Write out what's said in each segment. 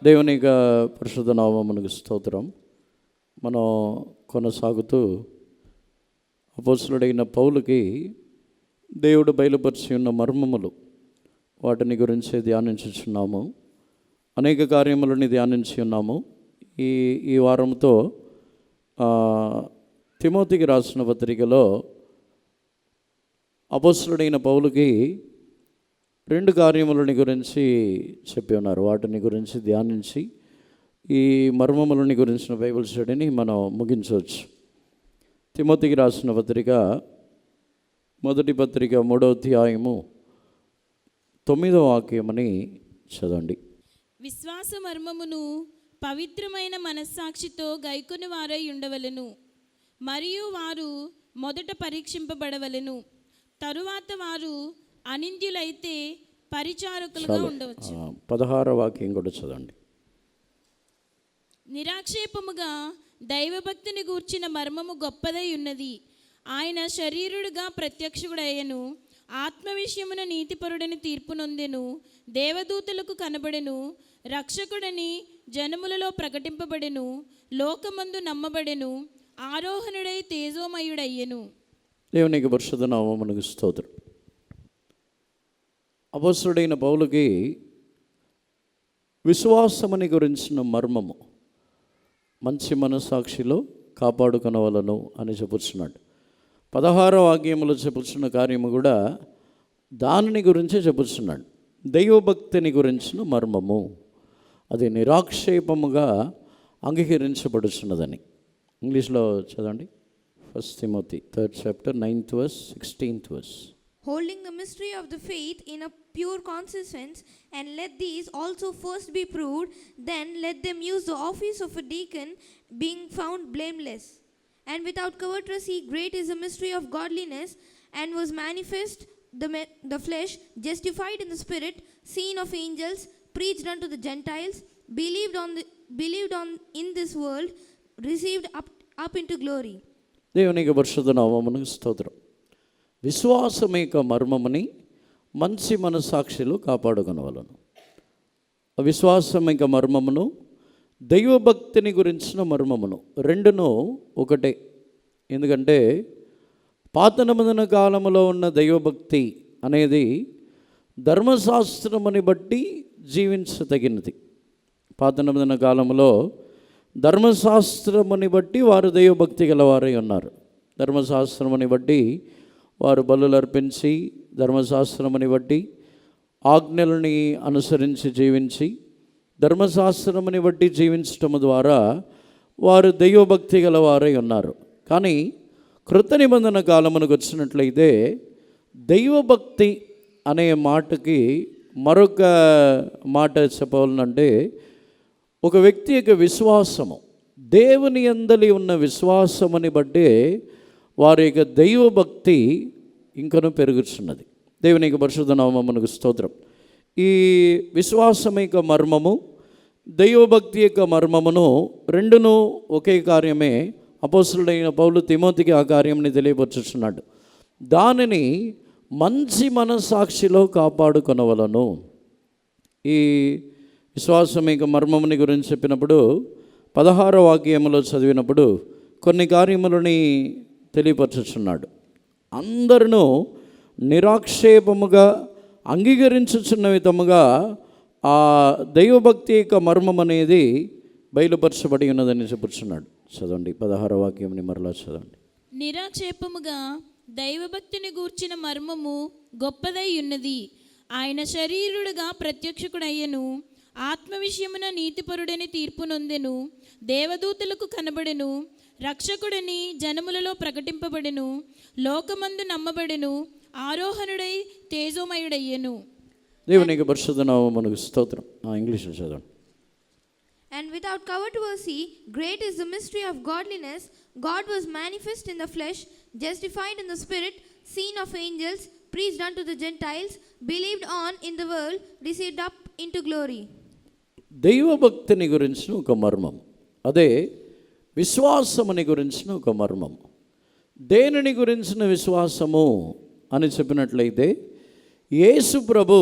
దేవుని యొక్క పరిశుద్ధ నామమునకు స్తోత్రం. మనం కొనసాగుతూ అపోస్తలుడైన పౌలుకి దేవుడు బయలుపరిచి ఉన్న మర్మములు, వాటిని గురించి ధ్యానించుచున్నాము. అనేక కార్యములని ధ్యానించి ఉన్నాము. ఈ వారంతో తిమోతికి రాసిన పత్రికలో అపోస్తలుడైన పౌలుకి 2 కార్యములని గురించి చెప్పి ఉన్నారు. వాటిని గురించి ధ్యానించి ఈ మర్మములని గురించిన బైబిల్ స్టడీని మనం ముగించవచ్చు. తిమోతికి రాసిన పత్రిక, మొదటి పత్రిక 3వ అధ్యాయము 9వ వాక్యమని చదవండి. విశ్వాస మర్మమును పవిత్రమైన మనస్సాక్షితో గైకొని వారై ఉండవలెను, మరియు వారు మొదట పరీక్షింపబడవలెను, తరువాత వారు అనింద్యులైతే పరిచారకులుగా ఉండవచ్చు. 16వ వాక్యం కూడా చదవండి. నిరాక్షేపముగా దైవభక్తిని గూర్చిన మర్మము గొప్పదై ఉన్నది. ఆయన శరీరుడుగా ప్రత్యక్షుడయ్యను, ఆత్మ విషయమున నీతిపరుడని తీర్పు నొందెను, దేవదూతలకు కనబడెను, రక్షకుడని జనములలో ప్రకటింపబడెను, లోకమందు నమ్మబడెను, ఆరోహణుడై తేజోమయుడయ్యెను. దేవునికి పరిశుద్ధ నామమునకు స్తోత్రం. అపోస్తలుడైన పౌలుకి విశ్వాసమని గురించిన మర్మము, మంచి మనస్సాక్షిలో కాపాడుకొనవలను అని చెప్పుచున్నాడు. 16వ వాక్యములో చెప్పుచున్న కార్యము కూడా దానిని గురించే చెప్పుచున్నాడు. దైవభక్తిని గురించిన మర్మము, అది నిరాక్షేపముగా అంగీకరించబడుచున్నదని. ఇంగ్లీష్లో చదవండి. 1 Timothy 3rd chapter 9th verse 16th verse. Holding the mystery of the faith in a pure conscience, and let these also first be proved, then let them use the office of a deacon, being found blameless. And without covetosity, great is the mystery of godliness, and was manifest the flesh, justified in the spirit, seen of angels, preached unto the Gentiles, believed on in this world, received up into glory. దేవునికి పరిశుద్ధ నామమునకు స్తోత్రం. విశ్వాసం యొక్క మర్మముని మంచి మనస్సాక్షిలో కాపాడుకొనవలను. విశ్వాసం యొక్క మర్మమును, దైవభక్తిని గురించిన మర్మమును, రెండును ఒకటే. ఎందుకంటే పాత నిబంధన కాలములో ఉన్న దైవభక్తి అనేది ధర్మశాస్త్రముని బట్టి జీవించదగినది. పాత నిబంధన కాలంలో ధర్మశాస్త్రముని బట్టి వారు దైవభక్తి గలవారై ఉన్నారు. ధర్మశాస్త్రముని బట్టి వారు బలులు అర్పించి, ధర్మశాస్త్రముని బట్టి ఆజ్ఞలని అనుసరించి జీవించి, ధర్మశాస్త్రముని బట్టి జీవించటము ద్వారా వారు దైవభక్తి గలవారై ఉన్నారు. కానీ కృత నిబంధన కాలమునకు వచ్చినట్లయితే దైవభక్తి అనే మాటకి మరొక మాట చెప్పవాలంటే, ఒక వ్యక్తి యొక్క విశ్వాసము, దేవుని యందలి ఉన్న విశ్వాసముని బట్టే వారి యొక్క దైవభక్తి ఇంకనూ పెరుగుతున్నది. దేవుని యొక్క పరిశుద్ధ నామమునకు స్తోత్రం. ఈ విశ్వాసం యొక్క మర్మము, దైవభక్తి యొక్క మర్మమును రెండును ఒకే కార్యమే. అపోస్తలుడైన పౌలు తిమోతికి ఆ కార్యంని తెలియపరుచుచున్నాడు. దానిని మంచి మనస్సాక్షిలో కాపాడుకొనవలను. ఈ విశ్వాసం యొక్క మర్మముని గురించి చెప్పినప్పుడు 16వ వాక్యములో చదివినప్పుడు కొన్ని కార్యములని తెలియపరచుచున్నాడు. అందరూ నిరాక్షేపముగా అంగీకరించుచున్న విధముగా ఆ దైవభక్తి యొక్క మర్మం అనేది బయలుపరచబడి ఉన్నదని చెప్పుచున్నాడు. చదవండి 16వ వాక్యంని మరలా చదవండి. నిరాక్షేపముగా దైవభక్తిని గూర్చిన మర్మము గొప్పదై ఉన్నది. ఆయన శరీరుడుగా ప్రత్యక్షుడయ్యను, ఆత్మ విషయమున నీతిపరుడని తీర్పు నొందెను, దేవదూతలకు కనబడెను, రక్షకుడని జనములలో ప్రకటింపబడెను, లోకమందు నమ్మబడెను, ఆరోహణుడై తేజోమయుడయ్యెను. దేవునికి పరిశుద్ధ నామమునకు స్తోత్రం. ఇంగ్లీష్లో చదవండి. And without controversy, great is the mystery of godliness. God was manifest in the flesh, justified in the spirit, seen of angels, preached unto the Gentiles, believed on in the world, received up into glory. దైవభక్తిని గురించిన ఒక మర్మం, అదే విశ్వాసముని గురించిన ఒక మర్మం. దేనిని గురించిన విశ్వాసము అని చెప్పినట్లయితే యేసు ప్రభు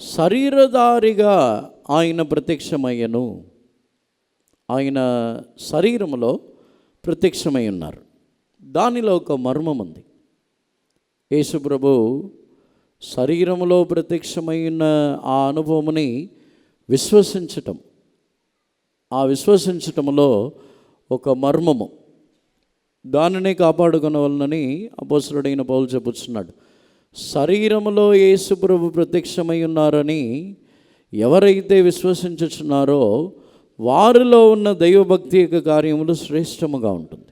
శరీరధారిగా ఆయన ప్రత్యక్షమయ్యను. ఆయన శరీరములో ప్రత్యక్షమై ఉన్నారు. దానిలో ఒక మర్మం ఉంది. యేసు ప్రభు శరీరములో ప్రత్యక్షమైన ఆ అనుభవముని విశ్వసించటం, ఆ విశ్వసించటంలో ఒక మర్మము, దానినే కాపాడుకొనవలనని అపోస్తలుడైన పౌలు చెప్పుచున్నాడు. శరీరములో యేసు ప్రభు ప్రత్యక్షమై ఉన్నారని ఎవరైతే విశ్వసించుచున్నారో వారిలో ఉన్న దైవభక్తి యొక్క కార్యములు శ్రేష్టముగా ఉంటుంది.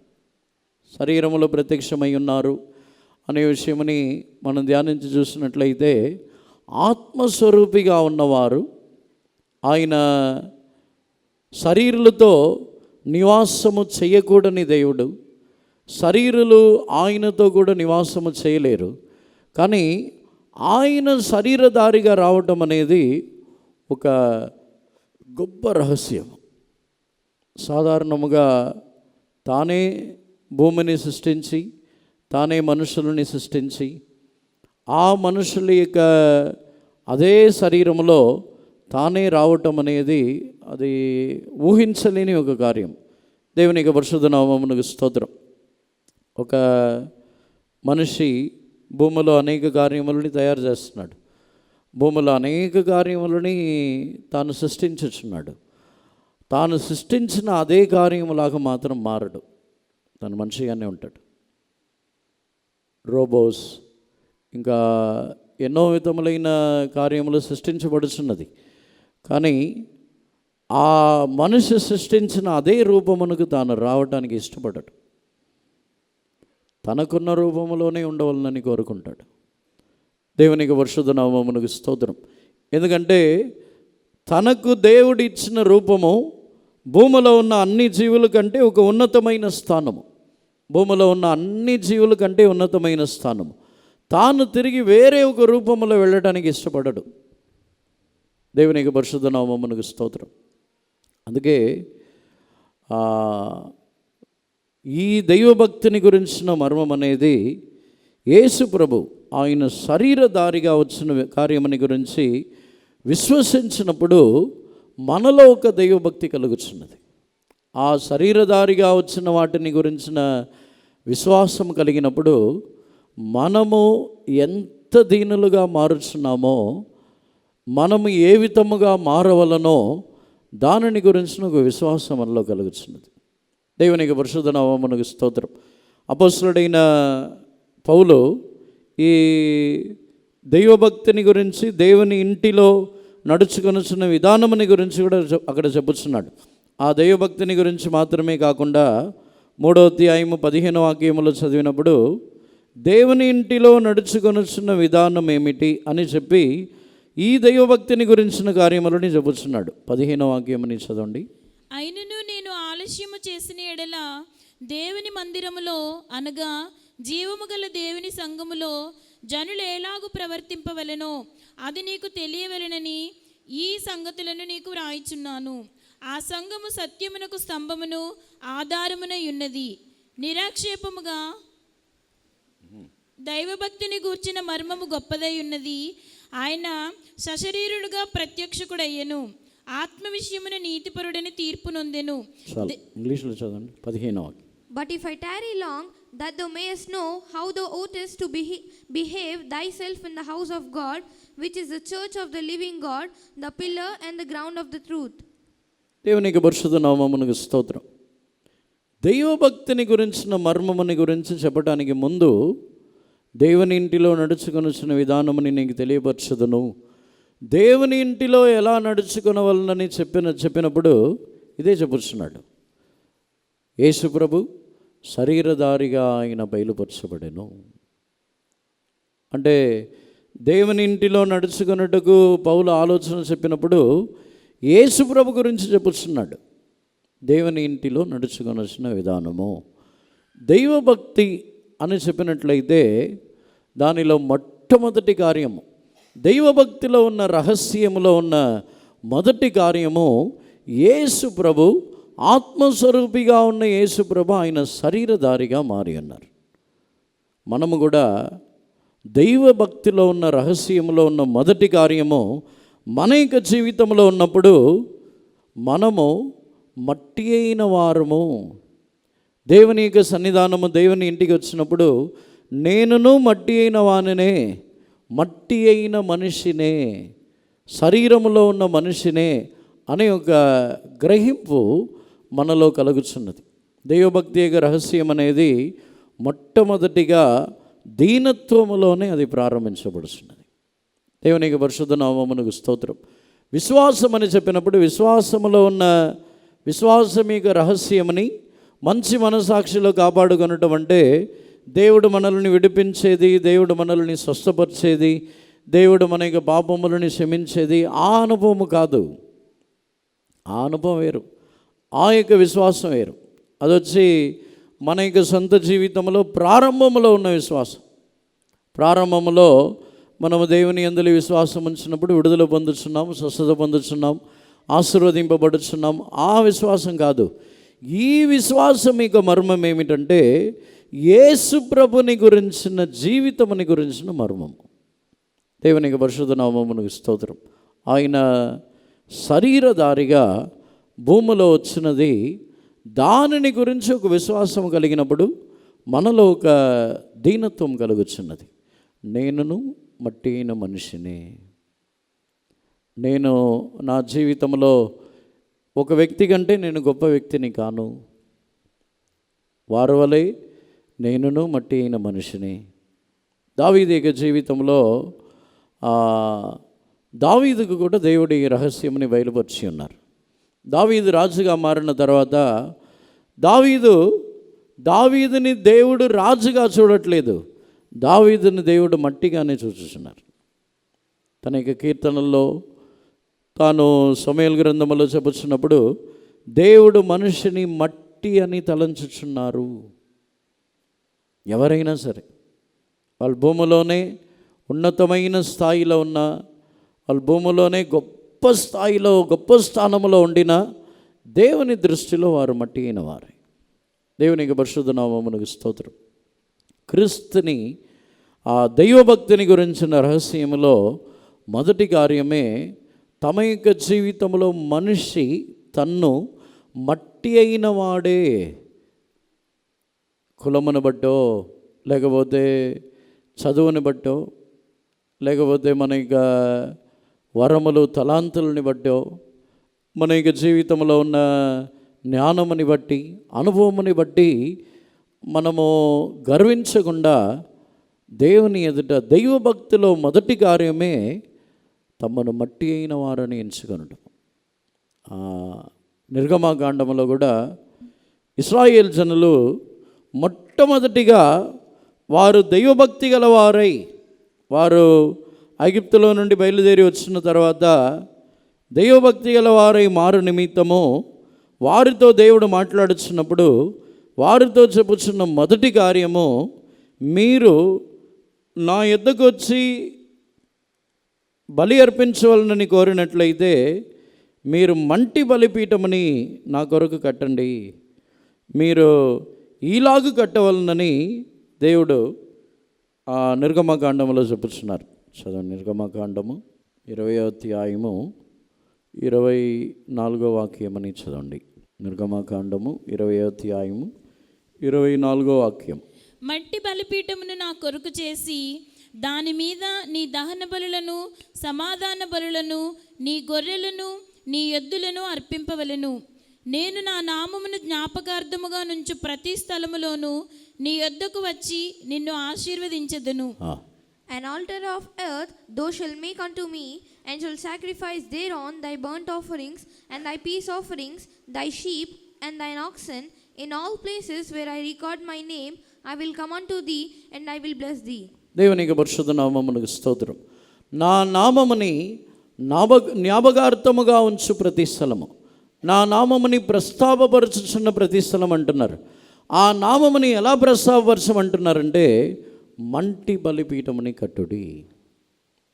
శరీరములో ప్రత్యక్షమై ఉన్నారు అనే విషయమని మనం ధ్యానించి చూసినట్లయితే, ఆత్మస్వరూపిగా ఉన్నవారు, ఆయన శరీరులతో నివాసము చేయకూడని దేవుడు, శరీరులు ఆయనతో కూడా నివాసము చేయలేరు. కానీ ఆయన శరీరధారిగా రావటం అనేది ఒక గొప్ప రహస్యం. సాధారణముగా తానే భూమిని సృష్టించి, తానే మనుషులని సృష్టించి, ఆ మనుషుల యొక్క అదే శరీరంలో తానే రావటం అనేది అది ఊహించలేని ఒక కార్యం. దేవుని యొక్క పరిశుద్ధ నామమునకు స్తోత్రం. ఒక మనిషి భూమిలో అనేక కార్యములని తయారు చేస్తున్నాడు. భూమిలో అనేక కార్యములని తాను సృష్టించుచున్నాడు. తాను సృష్టించిన అదే కార్యములాగా మాత్రం మారడు. తను మనిషిగానే ఉంటాడు. రోబోస్ ఇంకా ఎన్నో విధములైన కార్యములు సృష్టించబడుచున్నది. కానీ ఆ మనిషి సృష్టించిన అదే రూపమునకు తాను రావటానికి ఇష్టపడడు. తనకున్న రూపములోనే ఉండవాలని కోరుకుంటాడు. దేవునికి పరిశుద్ధ నామమునకు స్తోత్రం. ఎందుకంటే తనకు దేవుడు ఇచ్చిన రూపము భూమిలో ఉన్న అన్ని జీవుల కంటే ఒక ఉన్నతమైన స్థానము. భూమిలో ఉన్న అన్ని జీవుల కంటే ఉన్నతమైన స్థానము. తాను తిరిగి వేరే ఒక రూపంలో వెళ్ళడానికి ఇష్టపడడు. దేవునికి పరిశుద్ధ నామమునకు స్తోత్రం. అందుకే ఈ దైవభక్తిని గురించిన మర్మం అనేది యేసు ప్రభు ఆయన శరీరధారిగా వచ్చిన కార్యమని గురించి విశ్వసించినప్పుడు మనలో ఒక దైవభక్తి కలుగుతున్నది. ఆ శరీరధారిగా వచ్చిన వాటిని గురించిన విశ్వాసం కలిగినప్పుడు మనము ఎంత దీనులుగా మారుచున్నామో, మనము ఏ విధముగా మారవలనో దానిని గురించిన ఒక విశ్వాసం మనలో కలుగుతున్నది. దేవునికి పరిశుద్ధ నామమునకు స్తోత్రం. అపోస్తలుడైన పౌలు ఈ దైవభక్తిని గురించి, దేవుని ఇంటిలో నడుచుకొనుచున్న విధానముని గురించి కూడా అక్కడ చెప్పుచున్నాడు. ఆ దైవభక్తిని గురించి మాత్రమే కాకుండా 3వ అధ్యాయము 15వ వాక్యములో చదివినప్పుడు దేవుని ఇంటిలో నడుచుకొనుచున్న విధానం ఏమిటి అని చెప్పి ఈ దైవభక్తిని గురించిన కార్యములని చెప్పుచున్నాడు. 15వ వాక్యముని చదవండి. అయినను నేను ఆలస్యము చేసిన ఎడల దేవుని మందిరములో అనగా జీవము గల దేవుని సంఘములో జనులు ఎలాగు ప్రవర్తింపవలెనో అది నీకు తెలియవలెనని ఈ సంగతులను నీకు వ్రాయిచున్నాను. ఆ సంఘము సత్యమునకు స్తంభమును ఆధారమునై ఉన్నది. నిరాక్షేపముగా దైవభక్తిని గూర్చిన మర్మము గొప్పదై ఉన్నది. ఆయన సశరీరుడుగా ప్రత్యక్షకుడయ్యను. ఆత్మ విషయమున నీతిపరుడని తీర్పు నొందెను. ఇంగ్లీష్లో చదవండి 15వ. But if I tarry long, that thou mayest know how thou oughtest to behave thyself in the house of God, which is the church of the living God, the pillar and the ground of the truth. దేవునికి పరిశుద్ధ నామమునకు స్తోత్రం. దైవభక్తిని గురించిన మర్మముని గురించి చెప్పడానికి ముందు దేవుని ఇంటిలో నడుచుకొనుచున్న విధానముని నీకు తెలియపరచుదును. దేవుని ఇంటిలో ఎలా నడుచుకొనవలనని చెప్పినప్పుడు ఇదే చెప్పుచున్నాడు. యేసు ప్రభు శరీరధారిగా ఆయన బయలుపరచబడెను. అంటే దేవుని ఇంటిలో నడుచుకున్నట్టుకు పౌలు ఆలోచన చెప్పినప్పుడు యేసు ప్రభు గురించి చెప్పుచున్నాడు. దేవుని ఇంటిలో నడుచుకొనొచ్చిన విధానము దైవభక్తి అని చెప్పినట్లయితే దానిలో మొట్టమొదటి కార్యము, దైవభక్తిలో ఉన్న రహస్యములో ఉన్న మొదటి కార్యము యేసు ప్రభు, ఆత్మస్వరూపిగా ఉన్న యేసు ప్రభు ఆయన శరీరధారిగా మారి ఉన్నారు. మనము కూడా దైవభక్తిలో ఉన్న రహస్యములో ఉన్న మొదటి కార్యము మన యొక్క జీవితంలో ఉన్నప్పుడు మనము మట్టి అయిన వారము. దేవుని యొక్క సన్నిధానము, దేవుని ఇంటికి వచ్చినప్పుడు నేనును మట్టి అయిన వానినే, మట్టి అయిన మనిషినే, శరీరములో ఉన్న మనిషినే అనే ఒక గ్రహింపు మనలో కలుగుతున్నది. దైవభక్తి యొక్క రహస్యం అనేది మొట్టమొదటిగా దీనత్వములోనే అది ప్రారంభించబడుతున్నది. దేవునికి పరిశుద్ధ నామమునకు స్తోత్రం. విశ్వాసం అని చెప్పినప్పుడు విశ్వాసములో ఉన్న విశ్వాసం యొక్క రహస్యమని మంచి మనసాక్షిలో కాపాడుకొనటం అంటే దేవుడు మనల్ని విడిపించేది, దేవుడు మనల్ని స్వస్థపరిచేది, దేవుడు మన యొక్క పాపములను క్షమించేది ఆ అనుభవం కాదు. ఆ అనుభవం వేరు, ఆ యొక్క విశ్వాసం వేరు. అదొచ్చి మన యొక్క సొంత జీవితంలో ప్రారంభంలో ఉన్న విశ్వాసం. ప్రారంభంలో మనము దేవుని యందు విశ్వాసం ఉంచినప్పుడు విడుదల పొందుతున్నాం, స్వస్థత పొందుతున్నాం, ఆశీర్వదింపబడుతున్నాం. ఆ విశ్వాసం కాదు. ఈ విశ్వాసం యొక్క మర్మం ఏమిటంటే యేసు ప్రభుని గురించిన జీవితముని గురించిన మర్మము. దేవునికి పరిశుద్ధ నామమునకు స్తోత్రం. ఆయన శరీరధారిగా భూమిలో వచ్చినది, దానిని గురించి ఒక విశ్వాసం కలిగినప్పుడు మనలో ఒక దీనత్వం కలుగుతున్నది. నేనును మట్టి అయిన మనిషిని. నేను నా జీవితంలో ఒక వ్యక్తి కంటే నేను గొప్ప వ్యక్తిని కాను. వారి వలె నేనును మట్టి అయిన మనిషిని. దావీదు యొక్క జీవితంలో దావీదుకు కూడా దేవుడి రహస్యముని బయలుపరిచి ఉన్నారు. దావీదు రాజుగా మారిన తర్వాత దావీదుని దేవుడు రాజుగా చూడట్లేదు, దావీదుని దేవుడు మట్టిగానే చూస్తున్నారు. తన యొక్క కీర్తనల్లో తాను సమూయేలు గ్రంథంలో చెప్పుచున్నప్పుడు దేవుడు మనిషిని మట్టి అని తలంచుచున్నారు. ఎవరైనా సరే వాళ్ళ భూమిలోనే ఉన్నతమైన స్థాయిలో ఉన్న, వాళ్ళ భూమిలోనే గొప్ప స్థాయిలో గొప్ప స్థానంలో ఉండిన దేవుని దృష్టిలో వారు మట్టి అయిన వారే. దేవునికి పరిశుద్ధ నామమునకు స్తోత్రం. క్రీస్తుని ఆ దైవభక్తిని గురించిన రహస్యంలో మొదటి కార్యమే తమ యొక్క జీవితంలో మనిషి తన్ను మట్టి అయిన వాడే, కులమును బట్టో, లేకపోతే చదువుని బట్టో, లేకపోతే మన యొక్క వరములు తలాంతులని బట్టో, మన యొక్క జీవితంలో ఉన్న జ్ఞానముని బట్టి, అనుభవముని బట్టి మనము గర్వించకుండా దేవుని ఎదుట దైవభక్తిలో మొదటి కార్యమే తమను మట్టి అయిన వారని ఎంచుకొనడం. నిర్గమాకాండములో కూడా ఇశ్రాయేల్ జనులు మొట్టమొదటిగా వారు దైవభక్తి గలవారై, వారు ఐగుప్తులో నుండి బయలుదేరి వచ్చిన తర్వాత దైవభక్తి గలవారై మారు నిమిత్తము వారితో దేవుడు మాట్లాడుచున్నప్పుడు వారితో చెప్పుచున్న మొదటి కార్యము, మీరు నా యొద్దకు వచ్చి బలి అర్పించవలనని కోరినట్లయితే మీరు మంటి బలిపీఠమని నా కొరకు కట్టండి, మీరు ఈలాగు కట్టవలనని దేవుడు నిర్గమకాండములో చెప్పుచున్నారు. చదవండి, నిర్గమకాండము 20వ అధ్యాయము 24వ వాక్యమని చదవండి. నిర్గమకాండము 20వ అధ్యాయము 24వ వాక్యం. మట్టి బలిపీఠమును నా కొరకు చేసి దాని మీద నీ దహన బలులను, సమాధాన బలులను, నీ గొర్రెలను, నీ ఎద్దులను అర్పింపవలెను. నేను నా నామమును జ్ఞాపకార్థముగా నుంచు ప్రతి స్థలములోనూ నీ యొద్దకు వచ్చి నిన్ను ఆశీర్వదించెదను. An altar of earth thou shalt make unto me, and shall sacrifice thereon thy burnt offerings and thy peace offerings, thy sheep and thine oxen. In all places where I record my name, I will come unto thee, and I will bless thee. దేవునికి పరిశుద్ధ నామమునకు స్తోత్రం. నా నామముని జ్ఞాపకార్థముగా ఉంచు ప్రతి స్థలము, నా నామముని ప్రస్తావపరచుచున్న ప్రతి స్థలం అంటున్నారు. ఆ నామముని ఎలా ప్రస్తావపరచమంటున్నారంటే మంటి బలిపీఠముని కట్టుడి.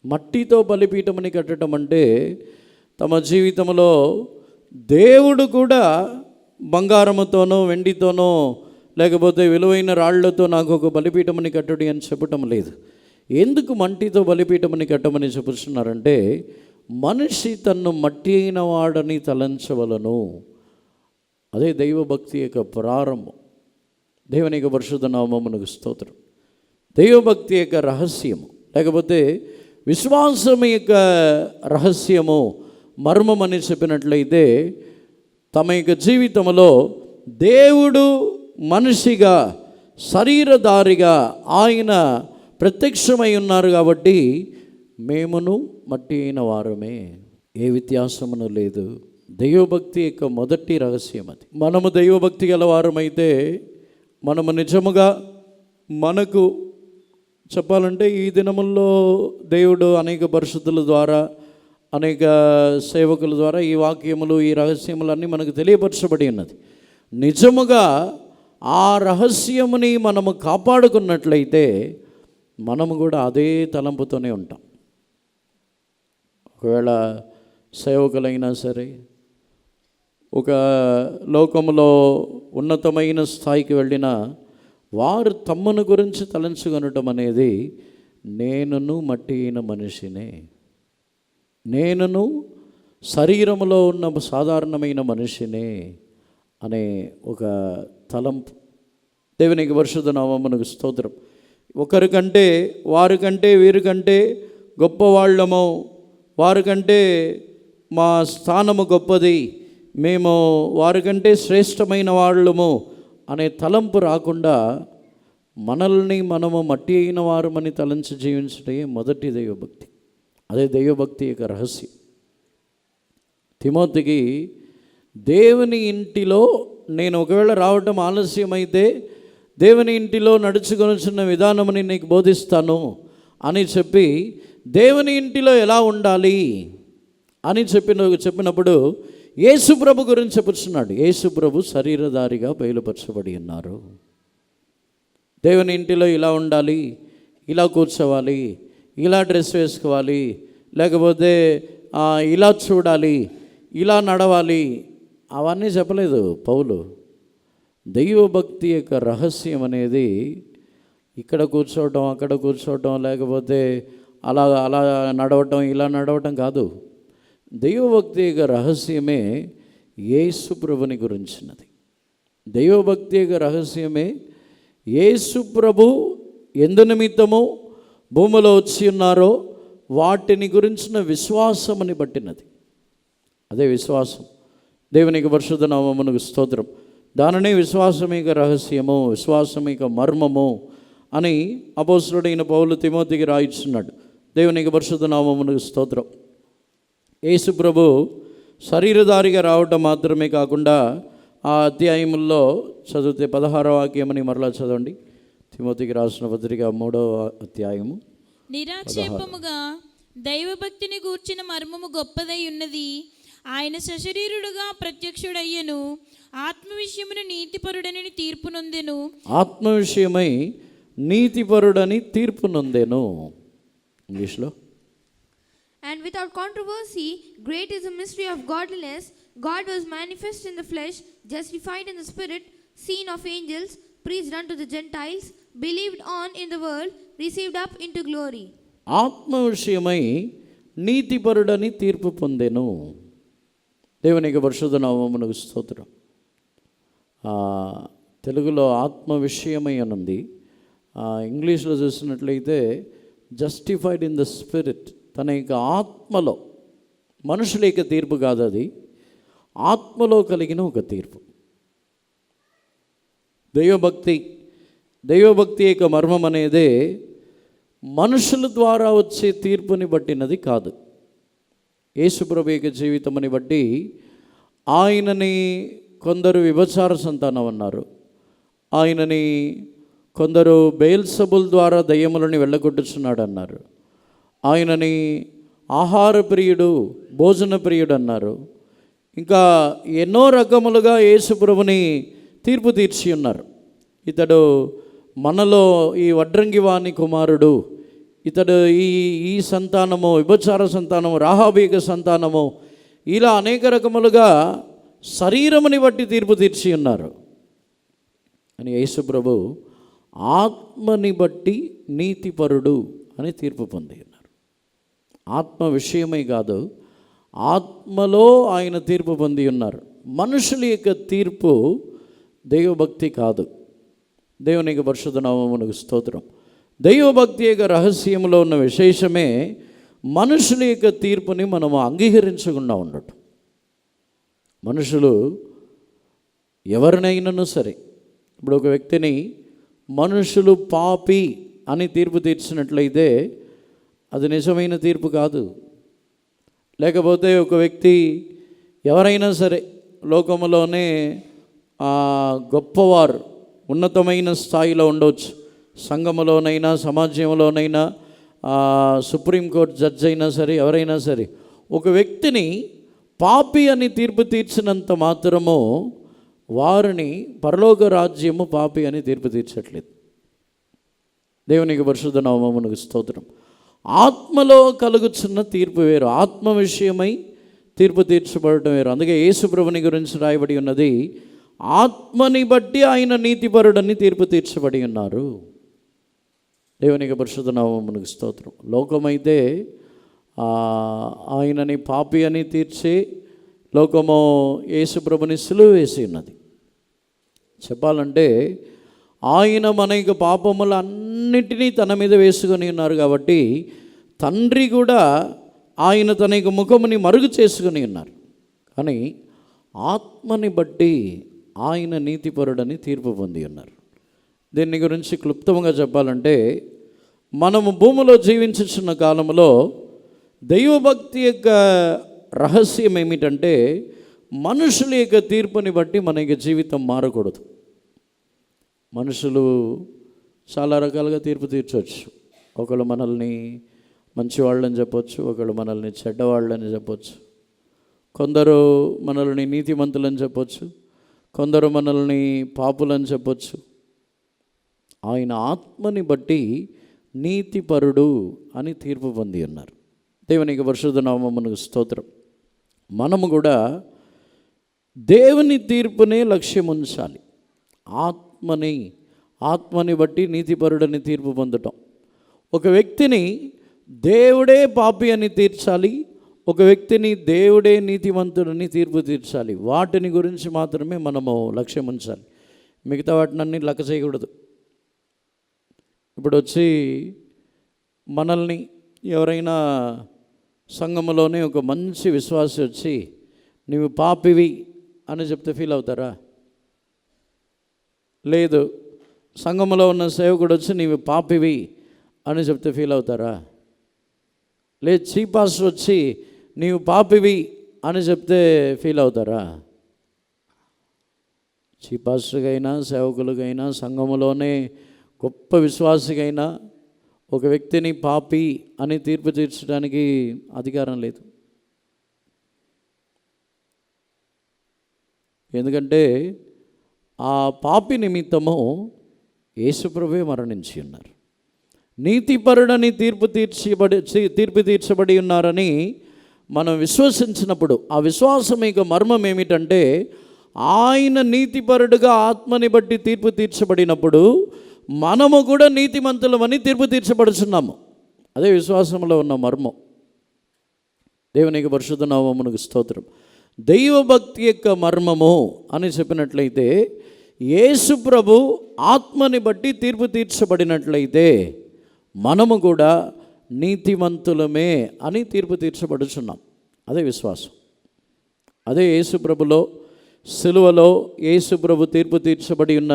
మట్టితో బలిపీఠముని కట్టడం అంటే తమ జీవితంలో దేవుడు కూడా బంగారముతోనో వెండితోనో లేకపోతే విలువైన రాళ్లతో నాకు ఒక బలిపీఠముని కట్టుడి అని చెప్పటం లేదు. ఎందుకు మంటితో బలిపీఠముని కట్టమని చెప్పుతున్నారంటే మనిషి తన్ను మట్టి అయిన వాడని తలంచవలను. అదే దైవభక్తి యొక్క ప్రారంభం. దేవుని యొక్క పరిశుద్ధ నామమునకు స్తోత్రం. దైవభక్తి యొక్క రహస్యము, లేకపోతే విశ్వాసం యొక్క రహస్యము, మర్మం అని చెప్పినట్లయితే, తమ యొక్క జీవితంలో దేవుడు మనిషిగా శరీరధారిగా ఆయన ప్రత్యక్షమై ఉన్నారు కాబట్టి మేమును మట్టి అయిన వారమే, ఏ వ్యత్యాసమును లేదు. దైవభక్తి యొక్క మొదటి రహస్యం అది. మనము దైవభక్తి గల వారమైతే మనము నిజముగా, మనకు చెప్పాలంటే ఈ దినముల్లో దేవుడు అనేక పరిశుద్ధుల ద్వారా, అనేక సేవకుల ద్వారా ఈ వాక్యములు, ఈ రహస్యములన్నీ మనకు తెలియపరచబడి ఉన్నది. నిజముగా ఆ రహస్యముని మనము కాపాడుకున్నట్లయితే మనము కూడా అదే తలంపుతోనే ఉంటాం. ఒకవేళ సేవకులైనా సరే, ఒక లోకంలో ఉన్నతమైన స్థాయికి వెళ్ళిన వారు తమ్ముని గురించి తలంచుకొనటం అనేది, నేనును మట్టి అయిన మనిషినే, నేనును శరీరంలో ఉన్న సాధారణమైన మనిషినే అనే ఒక తలంపు. దేవునికి పరిశుద్ధ నామమునకు స్తోత్రం. ఒకరికంటే, వారికంటే, వీరికంటే గొప్పవాళ్ళము, వారికంటే మా స్థానము గొప్పది, మేము వారికంటే శ్రేష్టమైన వాళ్ళము అనే తలంపు రాకుండా మనల్ని మనము మట్టి అయిన వారమని తలంచి జీవించటే మొదటి దైవభక్తి. అదే దైవభక్తి యొక్క రహస్యం. తిమోతికి, దేవుని ఇంటిలో నేను ఒకవేళ రావటం ఆలస్యమైతే దేవుని ఇంటిలో నడుచుకొనుచున్న విధానముని నీకు బోధిస్తాను అని చెప్పి, దేవుని ఇంటిలో ఎలా ఉండాలి అని చెప్పినప్పుడు యేసుప్రభు గురించి చెప్పుచున్నాడు. యేసుప్రభు శరీరధారిగా బయలుపరచబడి ఉన్నారు. దేవుని ఇంటిలో ఇలా ఉండాలి, ఇలా కూర్చోవాలి, ఇలా డ్రెస్ వేసుకోవాలి, లేకపోతే ఇలా చూడాలి, ఇలా నడవాలి, అవన్నీ చెప్పలేదు పౌలు. దైవభక్తి యొక్క రహస్యం అనేది ఇక్కడ కూర్చోవటం, అక్కడ కూర్చోవటం, లేకపోతే అలా నడవటం, ఇలా నడవటం కాదు. దైవభక్తి యొక్క రహస్యమే యేసు ప్రభుని గురించినది. దైవభక్తి యొక్క రహస్యమే యేసు ప్రభు ఎందు నిమిత్తము భూమిలో వచ్చి ఉన్నారో వాటిని గురించిన విశ్వాసముని బట్టినది. అదే విశ్వాసం. దేవునికి పరిశుద్ధ నామమునకు స్తోత్రం. దానినే విశ్వాసం యొక్క రహస్యము, విశ్వాసం యొక్క మర్మము అని అపోస్తలుడైన పౌలు తిమోతికి రాయిస్తున్నాడు. దేవునికి పరిశుద్ధ నామమునకు స్తోత్రం. యేసు ప్రభు శరీరధారిగా రావటం మాత్రమే కాకుండా ఆ అధ్యాయముల్లో చదివితే 16వ వాక్యమని మరలా చదవండి. తిమోతికి రాసిన పత్రిక 3వ అధ్యాయము. నిరాక్షేపముగా దైవభక్తిని గూర్చిన మర్మము గొప్పదై ఉన్నది. ఆయన సశరీరుడుగా ప్రత్యక్షుడయ్యను, ఆత్మ విషయమును నీతిపరుడని తీర్పు నొందెను. ఆత్మ విషయమై నీతిపరుడని తీర్పు నొందెను. ఇంగ్లీష్లో. And without controversy, great is the mystery of godliness. God was manifest in the flesh, justified in the spirit, seen of angels, preached unto the Gentiles, believed on in the world, received up into glory. ఆత్మ విషయమై నీతిపరుడని తీర్పు పొందెను. దేవునికి పరిశుద్ధ నామమునకు స్తోత్రం. తెలుగులో ఆత్మ విషయమై అనుంది. ఇంగ్లీష్లో చూసినట్లయితే జస్టిఫైడ్ ఇన్ ద స్పిరిట్. తన యొక్క ఆత్మలో, మనుషుల యొక్క తీర్పు కాదు, అది ఆత్మలో కలిగిన ఒక తీర్పు. దైవభక్తి యొక్క మర్మం అనేదే మనుషుల ద్వారా వచ్చే తీర్పుని బట్టినది కాదు. యేసుప్రభు యొక్క జీవితముని బట్టి ఆయనని కొందరు విభచార సంతానం అన్నారు, ఆయనని కొందరు బెయల్సెబూల్ ద్వారా దయ్యములని వెళ్ళగొట్టుచున్నాడు అన్నారు, ఆయనని ఆహార ప్రియుడు, భోజన ప్రియుడు అన్నారు. ఇంకా ఎన్నో రకములుగా యేసుప్రభుని తీర్పు తీర్చి ఉన్నారు. ఇతడు మనలో ఈ వడ్రంగి వాని కుమారుడు, ఇతడు ఈ సంతానము విభచార సంతానము, రాహాబు యొక్క సంతానము, ఇలా అనేక రకములుగా శరీరముని బట్టి తీర్పు తీర్చి ఉన్నారు. అని యేసుప్రభు ఆత్మని బట్టి నీతిపరుడు అని తీర్పు పొంది ఉన్నారు. ఆత్మ విషయమై కాదు, ఆత్మలో ఆయన తీర్పు పొంది ఉన్నారు. మనుషుల యొక్క తీర్పు దైవభక్తి కాదు. దేవునికి పరిశుద్ధ నామమునకు స్తోత్రం. దైవభక్తి యొక్క రహస్యంలో ఉన్న విశేషమే మనుషుల యొక్క తీర్పుని మనము అంగీకరించకుండా ఉండటం. మనుషులు ఎవరినైనాను సరే, ఇప్పుడు ఒక వ్యక్తిని మనుషులు పాపి అని తీర్పు తీర్చినట్లయితే అది నిజమైన తీర్పు కాదు. లేకపోతే ఒక వ్యక్తి ఎవరైనా సరే లోకంలోనే గొప్పవారు ఉన్నతమైన స్థాయిలో ఉండవచ్చు, సంఘములోనైనా సమాజంలోనైనా సుప్రీంకోర్టు జడ్జి అయినా సరే, ఎవరైనా సరే ఒక వ్యక్తిని పాపి అని తీర్పు తీర్చినంత మాత్రము వారిని పరలోక రాజ్యము పాపి అని తీర్పు తీర్చట్లేదు. దేవునికి పరిశుద్ధ నామమునకు స్తోత్రం. ఆత్మలో కలుగుచున్న తీర్పు వేరు, ఆత్మ విషయమై తీర్పు తీర్చబడటం వేరు. అందుకే యేసు ప్రభుని గురించి రాయబడి ఉన్నది, ఆత్మని బట్టి ఆయన నీతిపరుడని తీర్పు తీర్చబడి ఉన్నారు. దేవునికి పరిశుద్ధ నామమునకు స్తోత్రం. లోకమైతే ఆయనని పాపి అని తీర్చి లోకము యేసు ప్రభుని సిలువ వేసి ఉన్నది. చెప్పాలంటే ఆయన మన యొక్క పాపములన్నిటినీ తన మీద వేసుకొని ఉన్నారు కాబట్టి తండ్రి కూడా ఆయన తన యొక్క ముఖముని మరుగు చేసుకొని ఉన్నారు. కానీ ఆత్మని బట్టి ఆయన నీతిపరుడని తీర్పు పొంది ఉన్నారు. దీని గురించి క్లుప్తంగా చెప్పాలంటే, మనము భూమిలో జీవించుచున్న కాలంలో దైవభక్తి యొక్క రహస్యం ఏమిటంటే, మనుషుల యొక్క తీర్పుని బట్టి మన యొక్క జీవితం మారకూడదు. మనుషులు చాలా రకాలుగా తీర్పు తీర్చవచ్చు. ఒకళ్ళు మనల్ని మంచివాళ్ళని చెప్పొచ్చు, ఒకళ్ళు మనల్ని చెడ్డవాళ్ళని చెప్పొచ్చు, కొందరు మనల్ని నీతిమంతులని చెప్పొచ్చు, కొందరు మనల్ని పాపులని చెప్పొచ్చు. ఆయన ఆత్మని బట్టి నీతిపరుడు అని తీర్పు పొంది ఉన్నారు. దేవునికి పరిశుద్ధ నామమునకు స్తోత్రం. మనము కూడా దేవుని తీర్పునే లక్ష్యం ఉంచాలి. ఆత్మని బట్టి నీతిపరుడని తీర్పు పొందటం. ఒక వ్యక్తిని దేవుడే పాపి అని తీర్చాలి, ఒక వ్యక్తిని దేవుడే నీతిమంతుడని తీర్పు తీర్చాలి. వాటిని గురించి మాత్రమే మనము లక్ష్యం ఉంచాలి, మిగతా వాటినన్నీ లెక్క చేయకూడదు. ఇప్పుడు వచ్చి మనల్ని ఎవరైనా సంఘములోనే ఒక మంచి విశ్వాసి వచ్చి నీవు పాపివి అని చెప్తే ఫీల్ అవుతారా? లేదు. సంఘములో ఉన్న సేవకుడు వచ్చి నీవు పాపివి అని చెప్తే ఫీల్ అవుతారా? లేదు. చీఫ్ పాస్టర్ వచ్చి నీవు పాపివి అని చెప్తే ఫీల్ అవుతారా? చీఫ్ పాస్టర్కైనా సేవకులకైనా సంఘములోనే గొప్ప విశ్వాసికైనా ఒక వ్యక్తిని పాపి అని తీర్పు తీర్చడానికి అధికారం లేదు. ఎందుకంటే ఆ పాపి నిమిత్తము యేసుప్రభువే మరణించి ఉన్నారు. నీతిపరుడని తీర్పు తీర్చబడి ఉన్నారని మనం విశ్వసించినప్పుడు ఆ విశ్వాసం యొక్క మర్మం ఏమిటంటే, ఆయన నీతిపరుడుగా ఆత్మని బట్టి తీర్పు తీర్చబడినప్పుడు మనము కూడా నీతిమంతులమని తీర్పు తీర్చబడుచున్నాము. అదే విశ్వాసంలో ఉన్న మర్మం. దేవునికి పరిశుద్ధ నామమునకు స్తోత్రం. దైవభక్తి యొక్క మర్మము అని చెప్పినట్లయితే, యేసు ప్రభు ఆత్మని బట్టి తీర్పు తీర్చబడినట్లయితే మనము కూడా నీతిమంతులమే అని తీర్పు తీర్చబడుచున్నాం. అదే విశ్వాసం. అదే యేసు ప్రభులో సిలువలో యేసు ప్రభు తీర్పు తీర్చబడి ఉన్న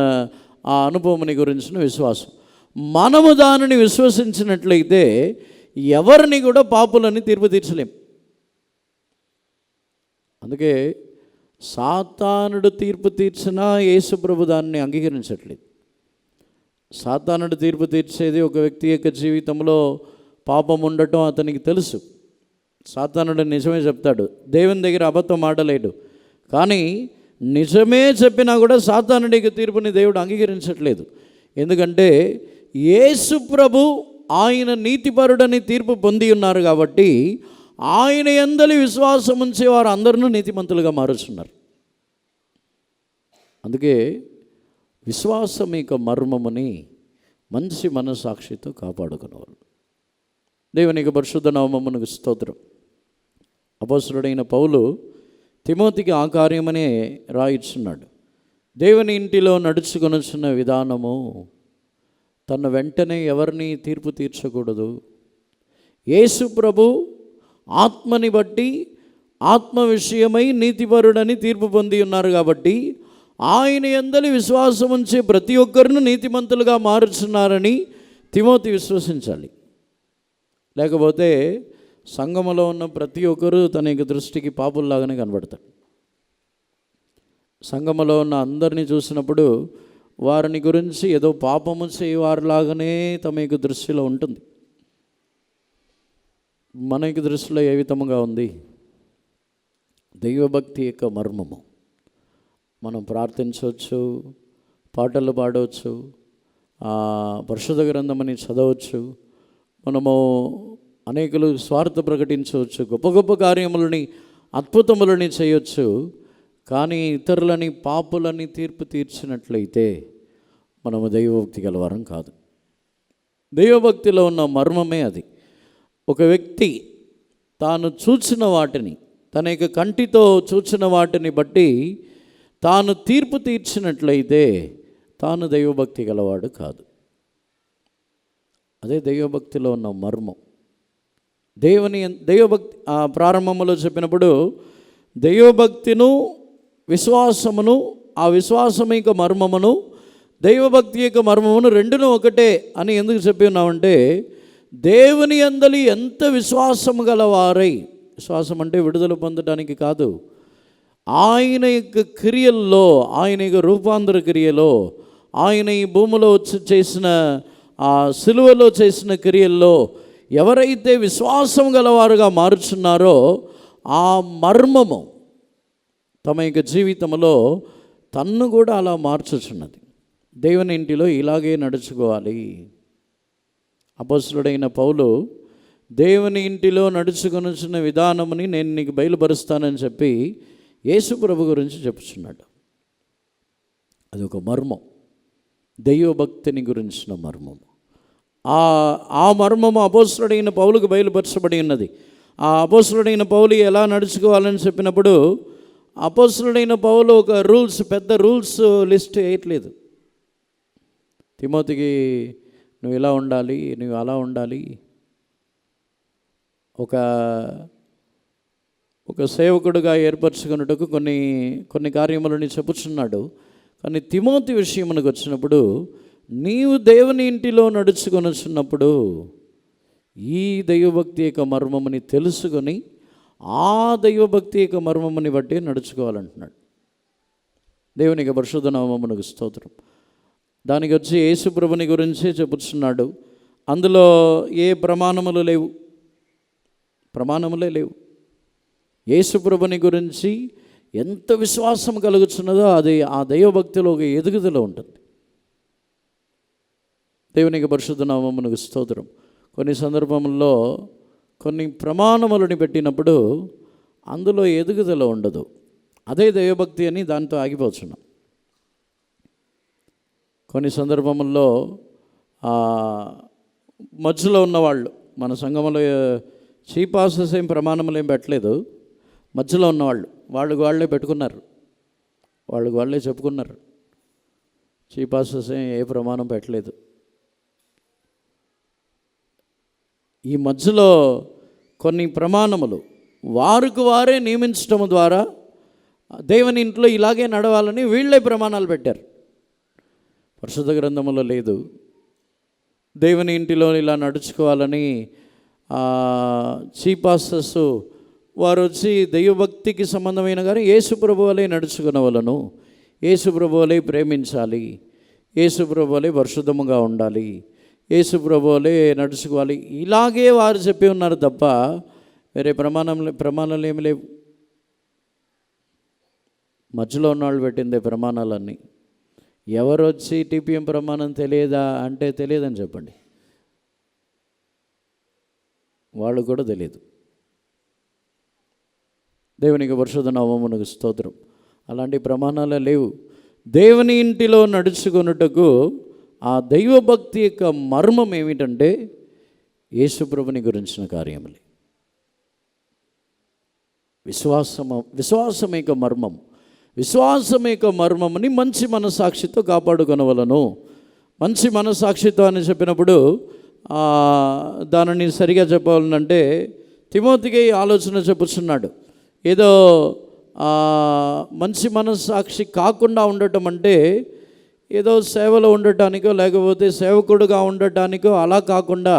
ఆ అనుభవముని గురించిన విశ్వాసం. మనము దానిని విశ్వసించినట్లయితే ఎవరిని కూడా పాపులని తీర్పు తీర్చలేం. అందుకే సాతానుడు తీర్పు తీర్చినా యేసు ప్రభు దాన్ని అంగీకరించట్లేదు. సాతానుడు తీర్పు తీర్చేది ఒక వ్యక్తి యొక్క జీవితంలో పాపం ఉండటం అతనికి తెలుసు. సాతానుడు నిజమే చెప్తాడు, దేవుని దగ్గర అబద్ధం ఆడలేడు. కానీ నిజమే చెప్పినా కూడా సాతానుడి తీర్పుని దేవుడు అంగీకరించట్లేదు. ఎందుకంటే యేసు ప్రభు ఆయన నీతిపరుడని తీర్పు పొంది ఉన్నారు కాబట్టి ఆయన యందలి విశ్వాసం ఉంచే వారు అందరూ నీతిమంతులుగా మారుస్తున్నారు. అందుకే విశ్వాసం యొక్క మర్మముని మంచి మనస్సాక్షితో కాపాడుకునేవారు. దేవునికి పరిశుద్ధ నామమునకు స్తోత్రం. అపోస్తలుడైన పౌలు తిమోతికి ఆ కార్యమనే రాయిస్తున్నాడు. దేవుని ఇంటిలో నడుచుకొనుచున్న విధానము, తన వెంటనే ఎవరిని తీర్పు తీర్చకూడదు. యేసు ప్రభు ఆత్మని బట్టి ఆత్మ విషయమై నీతిపరుడని తీర్పు పొంది ఉన్నారు కాబట్టి ఆయన యందలి విశ్వాసం ఉంచే ప్రతి ఒక్కరిని నీతిమంతులుగా మారుచున్నారని తిమోతి విశ్వసించాలి. లేకపోతే సంఘములో ఉన్న ప్రతి ఒక్కరూ తన యొక్క దృష్టికి పాపుల్లాగానే కనబడతాడు. సంఘములో ఉన్న అందరినీ చూసినప్పుడు వారిని గురించి ఏదో పాపము చేయవారిలాగానే తమ యొక్క దృష్టిలో ఉంటుంది. మన యొక్క దృష్టిలో ఏ విధముగా ఉంది? దైవభక్తి యొక్క మర్మము. మనం ప్రార్థించవచ్చు, పాటలు పాడవచ్చు, పరిశుద్ధ గ్రంథమని చదవచ్చు, మనము అనేకులు స్వార్థ ప్రకటించవచ్చు, గొప్ప గొప్ప కార్యములని అద్భుతములని చేయొచ్చు. కానీ ఇతరులని పాపులని తీర్పు తీర్చినట్లయితే మనము దైవభక్తి గలవారం కాదు. దైవభక్తిలో ఉన్న మర్మమే అది. ఒక వ్యక్తి తాను చూచిన వాటిని, తన యొక్క కంటితో చూచిన వాటిని బట్టి తాను తీర్పు తీర్చినట్లయితే తాను దైవభక్తి గలవాడు కాదు. అదే దైవభక్తిలో ఉన్న మర్మం. దైవభక్తి ప్రారంభంలో చెప్పినప్పుడు దైవభక్తిను, విశ్వాసమును, ఆ విశ్వాసం యొక్క మర్మమును, దైవభక్తి యొక్క మర్మమును రెండును ఒకటే అని ఎందుకు చెప్పి ఉన్నామంటే, దేవుని యందలి ఎంత విశ్వాసము గలవారై, విశ్వాసం అంటే విడుదల పొందడానికి కాదు, ఆయన యొక్క క్రియల్లో, ఆయన యొక్క రూపాంతర క్రియలో, ఆయన ఈ భూమిలో వచ్చి చేసిన ఆ సిలువలో చేసిన క్రియల్లో ఎవరైతే విశ్వాసం గలవారుగా మారుచున్నారో ఆ మర్మము తమ యొక్క జీవితంలో తన్ను కూడా అలా మార్చుచున్నది. దేవుని ఇంటిలో ఇలాగే నడుచుకోవాలి. అపోస్తలుడైన పౌలు దేవుని ఇంటిలో నడుచుకొనుచున్న విధానముని నేను నీకు బయలుపరుస్తానని చెప్పి యేసు ప్రభు గురించి చెప్పుచున్నాడు. అది ఒక మర్మం, దైవభక్తిని గురించిన మర్మము. ఆ మర్మము అపోస్తలుడైన పౌలుకు బయలుపరచబడి ఉన్నది. ఆ అపోస్తలుడైన పౌలు ఎలా నడుచుకోవాలని చెప్పినప్పుడు అపోస్తలుడైన పౌలు ఒక పెద్ద రూల్స్ లిస్ట్ వేయట్లేదు. తిమోతికి నువ్వు ఇలా ఉండాలి, నువ్వు అలా ఉండాలి, ఒక సేవకుడుగా ఏర్పరచుకున్నట్టుకు కొన్ని కార్యములని చెప్పుచున్నాడు. కానీ తిమోతి విషయమునకు వచ్చినప్పుడు నీవు దేవుని ఇంటిలో నడుచుకొనుచున్నప్పుడు ఈ దైవభక్తి యొక్క మర్మముని తెలుసుకొని ఆ దైవభక్తి యొక్క మర్మముని బట్టి నడుచుకోవాలంటున్నాడు. దేవునికి పరిశుద్ధ నామమునకు స్తోత్రం. దానికి వచ్చి యేసు ప్రభుని గురించే చెప్పుచున్నాడు. అందులో ఏ ప్రమాణములే లేవు. యేసు ప్రభుని గురించి ఎంత విశ్వాసం కలుగుతున్నదో అది ఆ దైవభక్తిలో ఒక ఎదుగుదల ఉంటుంది. దేవునికి పరిశుద్ధ నామమునకు స్తోత్రం. కొన్ని సందర్భముల్లో కొన్ని ప్రమాణములను పెట్టినప్పుడు అందులో ఎదుగుదల ఉండదు. అదే దైవభక్తి అని దాంతో ఆగిపోతున్నాం. కొన్ని సందర్భముల్లో మధ్యలో ఉన్నవాళ్ళు, మన సంఘంలో చీపాసెస్ ఏం ప్రమాణములు ఏం పెట్టలేదు, మధ్యలో ఉన్నవాళ్ళు వాళ్ళే పెట్టుకున్నారు, వాళ్ళే చెప్పుకున్నారు. చీపాసెస్ ఏ ప్రమాణం పెట్టలేదు. ఈ మధ్యలో కొన్ని ప్రమాణములు వారికి వారే నియమించడం ద్వారా దేవుని ఇంట్లో ఇలాగే నడవాలని వీళ్ళే ప్రమాణాలు పెట్టారు. పరిశుద్ధ గ్రంథములో లేదు. దేవుని ఇంటిలో ఇలా నడుచుకోవాలని చీపాస్టర్స్ వారు వచ్చి దైవభక్తికి సంబంధమైన కానీ యేసు ప్రభు వలె నడుచుకునవలను, యేసు ప్రభు వలె ప్రేమించాలి, యేసు ప్రభు వలె పరిశుద్ధముగా ఉండాలి, యేసు ప్రభు వలె నడుచుకోవాలి, ఇలాగే వారు చెప్పి ఉన్నారు తప్ప వేరే ప్రమాణాలు ఏమి లేవు. మధ్యలో ఉన్నవాళ్ళు పెట్టిందే ప్రమాణాలన్నీ. ఎవరు వచ్చి టీపీఎం ప్రమాణం తెలియదా అంటే తెలియదని చెప్పండి, వాళ్ళు కూడా తెలియదు. దేవునికి పరిశుద్ధ నామమునకు స్తోత్రం. అలాంటి ప్రమాణాలే లేవు. దేవుని ఇంటిలో నడుచుకొనుటకు ఆ దైవభక్తి యొక్క మర్మం ఏమిటంటే యేసుప్రభుని గురించిన కార్యములే. విశ్వాసమేక మర్మం. విశ్వాసమేక మర్మముని మంచి మనసాక్షితో కాపాడుకొనవలను. మంచి మనసాక్షితో అని చెప్పినప్పుడు దానిని సరిగా చెప్పాలంటే తిమోతికి ఆలోచన చెప్పుచున్నాడు. ఏదో మంచి మనస్సాక్షి కాకుండా ఉండటం అంటే ఏదో సేవలో ఉండటానికో లేకపోతే సేవకుడుగా ఉండటానికో అలా కాకుండా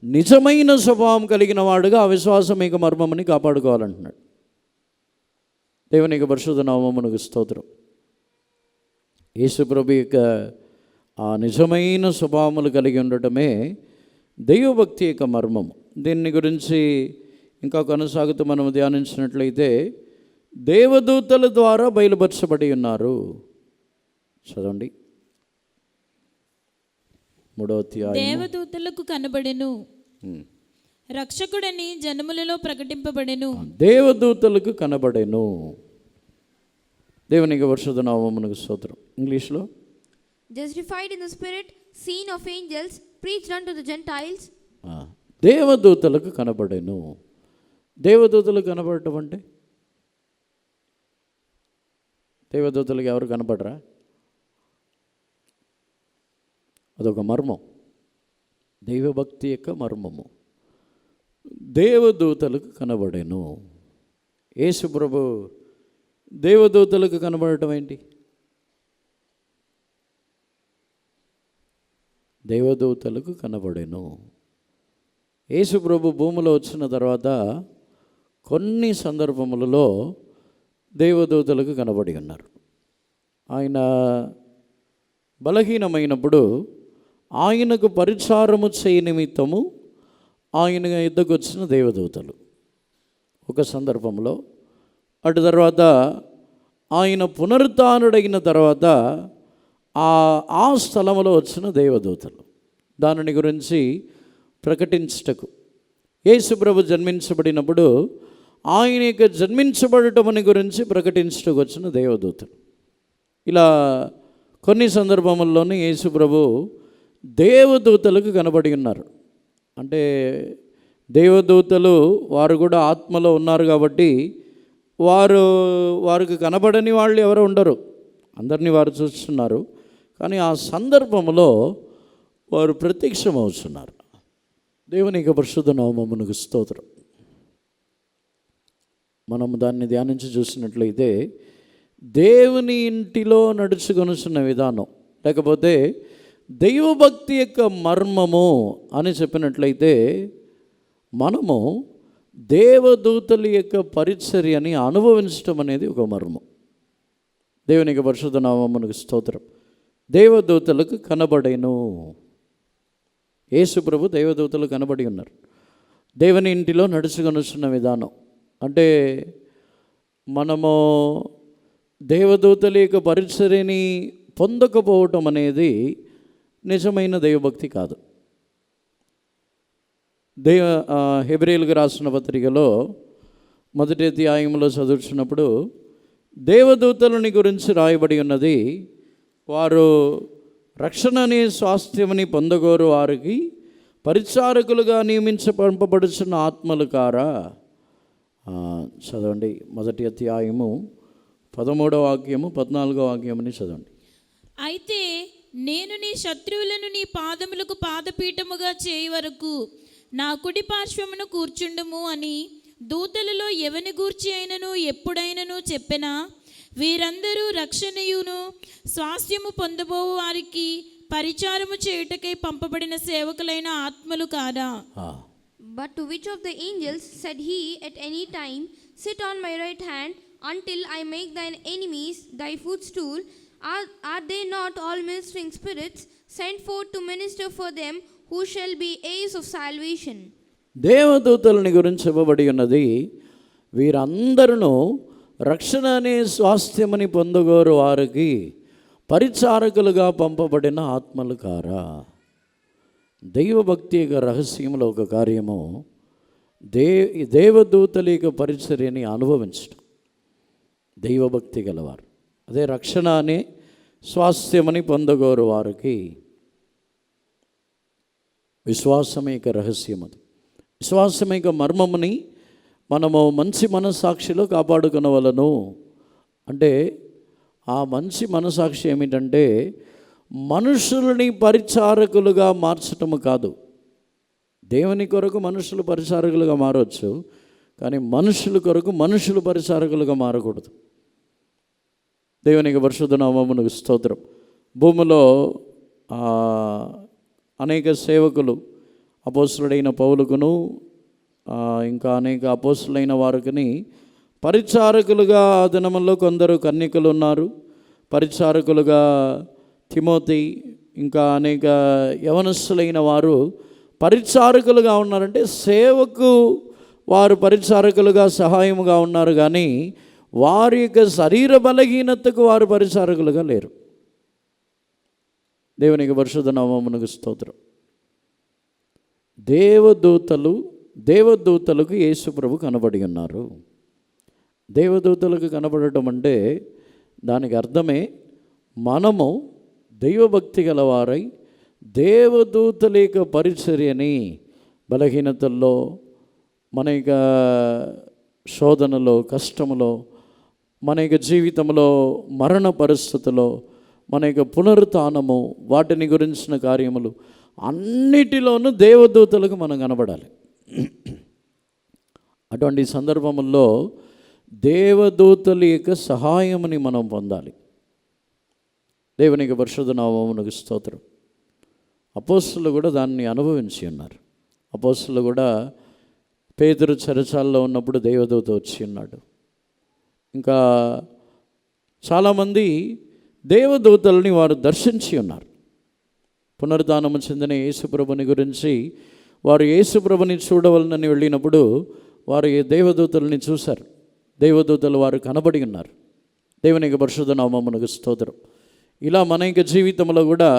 నిజమైన స్వభావం కలిగిన వాడుగా అవిశ్వాసమేక మర్మముని కాపాడుకోవాలంటున్నాడు. దేవునికి పరిశుద్ధ నామమునకు స్తోత్రం. యేసు ప్రభు యొక్క ఆ నిజమైన స్వభావములు కలిగి ఉండటమే దైవభక్తి యొక్క మర్మము. దీన్ని గురించి ఇంకా కొనసాగుతూ మనం ధ్యానించినట్లయితే దేవదూతల ద్వారా బయలుపరచబడి ఉన్నారు. చదవండి 3వ అధ్యాయం. దేవదూతలకు కనబడెను, రక్షకుడని జనములలో ప్రకటింపబడెను. దేవదూతలకు కనబడెను. దేవునికి పరిశుద్ధ నామమునకు స్తోత్రం. ఇంగ్లీష్లో justified in the spirit, seen of angels, preached unto the Gentiles. దేవదూతలకు కనబడెను. దేవదూతలకు కనబడటం అంటే దేవదూతలకు ఎవరు కనబడరా? అదొక మర్మం, దైవభక్తి యొక్క మర్మము. దేవదూతలకు కనబడెను. యేసు ప్రభు దేవదూతలకు కనబడటం ఏంటి? దేవదూతలకు కనబడెను. యేసు ప్రభు భూమిలో వచ్చిన తర్వాత కొన్ని సందర్భములలో దేవదూతలకు కనబడి ఉన్నారు. ఆయన బలహీనమైనప్పుడు ఆయనకు పరిచారము చేయ నిమిత్తము ఆయన యుద్ధకు వచ్చిన దేవదూతలు ఒక సందర్భంలో, అటు తర్వాత ఆయన పునరుత్థానుడైన తర్వాత ఆ స్థలంలో వచ్చిన దేవదూతలు. దానిని గురించి ప్రకటించుటకు యేసు ప్రభు జన్మించబడినప్పుడు ఆయన యొక్క జన్మించబడటమని గురించి ప్రకటించుటకు వచ్చిన దేవదూతలు. ఇలా కొన్ని సందర్భముల్లోనే యేసు ప్రభు దేవదూతలకు కనబడి ఉన్నారు. అంటే దేవదూతలు వారు కూడా ఆత్మలో ఉన్నారు కాబట్టి వారికి కనబడని వాళ్ళు ఎవరు ఉండరు, అందరినీ వారు చూస్తున్నారు. కానీ ఆ సందర్భంలో వారు ప్రత్యక్షమవుతున్నారు. దేవునికి పరిశుద్ధ నామమునకు స్తోత్రం. మనం దాన్ని ధ్యానించి చూసినట్లయితే దేవుని ఇంటిలో నడుచుకొనుచున్న విధానం, లేకపోతే దైవభక్తి యొక్క మర్మము అని చెప్పినట్లయితే మనము దేవదూతల యొక్క పరిచర్యని అనుభవించడం అనేది ఒక మర్మం. దేవునికి పరిశుద్ధ నామమునకు స్తోత్రం. దేవదూతలకు కనబడేను. యేసు ప్రభు దేవదూతలు కనబడి ఉన్నారు. దేవుని ఇంటిలో నడుచుకొనుచున్న విధానం అంటే మనము దేవదూతల యొక్క పరిచర్యని పొందకపోవటం అనేది నిజమైన దైవభక్తి కాదు. హెబ్రీయులకు రాసిన పత్రికలో 1వ అధ్యాయంలో చదువుతున్నప్పుడు దేవదూతలని గురించి రాయబడి ఉన్నది, వారు రక్షణ అనే స్వాస్థ్యమని పొందగోరు వారికి పరిచారకులుగా పంపబడుచున్న ఆత్మలు కారా. చదవండి 1వ అధ్యాయము 13వ వాక్యము 14వ వాక్యముని చదవండి. అయితే నేను నీ శత్రువులను నీ పాదములకు పాదపీఠముగా చేయి వరకు నా కుడి పార్శ్వమును కూర్చుండుము అని దూతలలో ఎవని గూర్చి అయినను ఎప్పుడైనను చెప్పెనా? వీరందరూ రక్షణయును స్వాస్థ్యము పొందబోవు వారికి పరిచారము చేయుటకై పంపబడిన సేవకులైన ఆత్మలు కాదా? But to which of the angels said he at any time, sit on my right hand until I make thine enemies thy footstool? Are they not all ministering spirits sent forth to minister for them who shall be heirs of salvation? దేవదూతలని గురించి చెప్పబడి ఉన్నది, వీరందరూ రక్షణ అనే స్వాస్థ్యమని పొందగోరు వారికి పరిచారకులుగా పంపబడిన ఆత్మలు కారా. దైవభక్తి యొక్క రహస్యంలో ఒక కార్యము దేవదూతల యొక్క పరిచర్యని అనుభవించడం. దైవభక్తి గలవారు, అదే రక్షణ అనే స్వాస్థ్యమని పొందగోరు వారికి విశ్వాసం యొక్క రహస్యం, అది విశ్వాసం యొక్క మర్మముని మనము మంచి మనస్సాక్షిలో కాపాడుకొనవలను. అంటే ఆ మంచి మనస్సాక్షి ఏమిటంటే మనుషులని పరిచారకులుగా మార్చటము కాదు. దేవుని కొరకు మనుషులు పరిచారకులుగా మారవచ్చు, కానీ మనుషుల కొరకు మనుషులు పరిచారకులుగా మారకూడదు. దేవునికి పరిశుద్ధ నామమునకు స్తోత్రం. భూమిలో అనేక సేవకులు అపోస్తులుడైన పౌలుకును ఇంకా అనేక అపోస్తులైన వారికి పరిచారకులుగా ఆ దినములో కొందరు కన్యకలు ఉన్నారు. పరిచారకులుగా తిమోతి ఇంకా అనేక యవనస్తులైన వారు పరిచారకులుగా ఉన్నారంటే సేవకు వారు పరిచారకులుగా సహాయముగా ఉన్నారు, కానీ వారి యొక్క శరీర బలహీనతకు వారు పరిచారకులుగా లేరు. దేవునికి పరిశుద్ధ నామమునకు స్తోత్రం. దేవదూతలకు యేసు ప్రభు కనబడి ఉన్నారు. దేవదూతలకు కనబడటం అంటే దానికి అర్థమే మనము దైవభక్తి గలవారై దేవదూతల యొక్క పరిచర్యని బలహీనతల్లో, మన యొక్క శోధనలో, కష్టములో, మన యొక్క జీవితంలో మరణ పరిస్థితుల్లో, మన యొక్క పునరుత్థానము, వాటిని గురించిన కార్యములు అన్నిటిలోనూ దేవదూతలకు మనం కనబడాలి. అటువంటి సందర్భముల్లో దేవదూతల యొక్క సహాయముని మనం పొందాలి. దేవునికి పరిశుద్ధ నామమునకు స్తోత్రం. అపోస్తలులు కూడా దాన్ని అనుభవించి ఉన్నారు. అపోస్తలులు కూడా పేతురు చెరసాల్లో ఉన్నప్పుడు దేవదూత వచ్చి ఉన్నాడు. ఇంకా చాలామంది దేవదూతల్ని వారు దర్శించి ఉన్నారు. పునరుద్ధానము చెందిన యేసుప్రభుని గురించి వారు యేసుప్రభుని చూడవలనని వెళ్ళినప్పుడు వారు ఈ దేవదూతల్ని చూశారు. దేవదూతలు వారు కనబడి ఉన్నారు. దేవునికి పరిశుద్ధ నామమునకు స్తోత్రం. ఇలా మన యొక్క జీవితంలో కూడా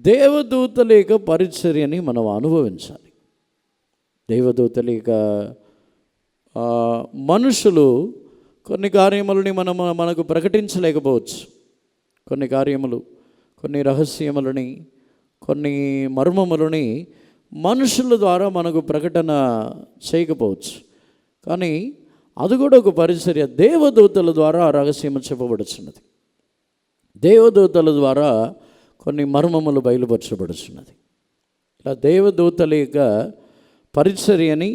దేవదూతల యొక్క పరిచర్యని మనం అనుభవించాలి. దేవదూతల యొక్క మనుషులు కొన్ని కార్యములని మనకు ప్రకటించలేకపోవచ్చు. కొన్ని కార్యములు, కొన్ని రహస్యములని, కొన్ని మర్మములని మనుషుల ద్వారా మనకు ప్రకటన చేయకపోవచ్చు. కానీ అది కూడా ఒక పరిచర్య. దేవదూతల ద్వారా ఆ రహస్యము చెప్పబడుచున్నది. దేవదూతల ద్వారా కొన్ని మర్మములు బయలుపరచబడుచున్నది. ఇలా దేవదూతల యొక్క పరిచర్యని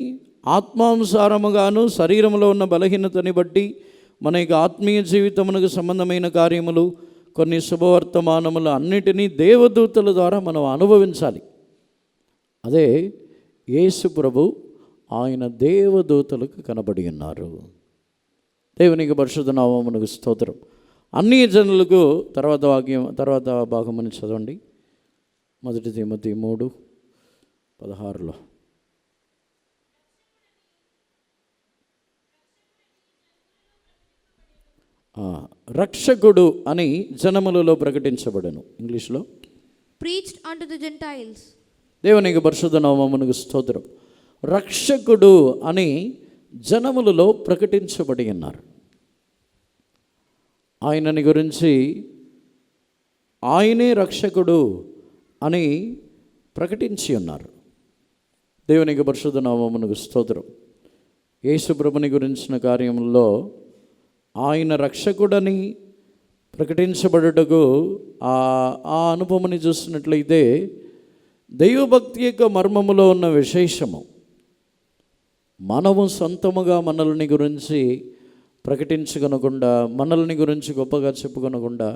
ఆత్మానుసారముగాను శరీరంలో ఉన్న బలహీనతని బట్టి మన యొక్క ఆత్మీయ జీవితమునకు సంబంధమైన కార్యములు, కొన్ని శుభవర్తమానములు అన్నిటినీ దేవదూతల ద్వారా మనం అనుభవించాలి. అదే యేసు ప్రభు ఆయన దేవదూతలకు కనబడి ఉన్నారు. దేవునికి పరిశుద్ధ నామమునకు స్తోత్రం. అన్ని జనులకు తర్వాత భాగమని చదవండి. 1 తిమోతి 3:16 రక్షకుడు అని జనములలో ప్రకటించబడను. ఇంగ్లీష్లో preached unto the Gentiles. దేవునికి పరిశుద్ధ నామమునకు స్తోత్రం. రక్షకుడు అని జనములలో ప్రకటించబడి ఉన్నారు. ఆయనని గురించి ఆయనే రక్షకుడు అని ప్రకటించి ఉన్నారు. దేవునికి పరిశుద్ధ నామమునకు స్తోత్రం. యేసు ప్రభుని గురించిన కార్యముల్లో ఆయన రక్షకుడని ప్రకటించబడుటకు ఆ అనుభవముని చూసినట్లయితే దైవభక్తి యొక్క మర్మములో ఉన్న విశేషము మనము సొంతముగా మనల్ని గురించి ప్రకటించుకొనకుండా, మనల్ని గురించి గొప్పగా చెప్పుకొనకుండా,